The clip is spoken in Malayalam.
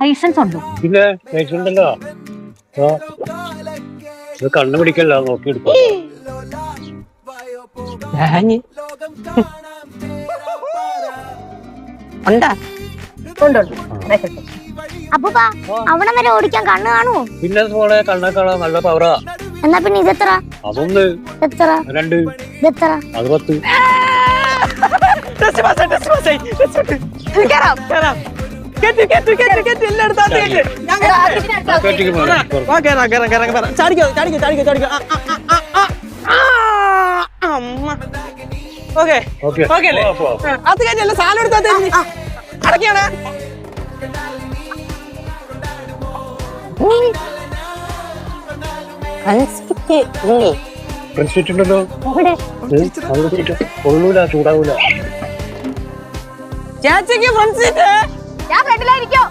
ലൈസൻസ് ഉണ്ടോ? പിന്നെ ലൈസൻസ് ഉണ്ടല്ലോ. ഇത് കണ്ണു പിടിക്കല്ല, നോക്കിയെടുക്കും. ഉണ്ടാ അപ്പൊ അവിടെ വരെ ഓടിക്കാൻ കണ്ണ് കാണുമോ? പിന്നെ പോലെ കണ്ണെ കാണാൻ നല്ല പവറാ. എന്നാ പിന്നെ ഇതെത്ര? അതൊന്ന് എത്ര? 2. ഇതെത്ര? അത് 10. അത് കഴിഞ്ഞല്ല സാധനം എടുത്താ അടക്കാണ്. ഉണ്ടല്ലോ, കൊള്ളൂല, ചൂടാവൂല. ചേച്ചിക്ക് ഫ്രണ്ട് സീറ്റ്. ഞാൻ ഫ്രണ്ടിലായിരിക്കോ?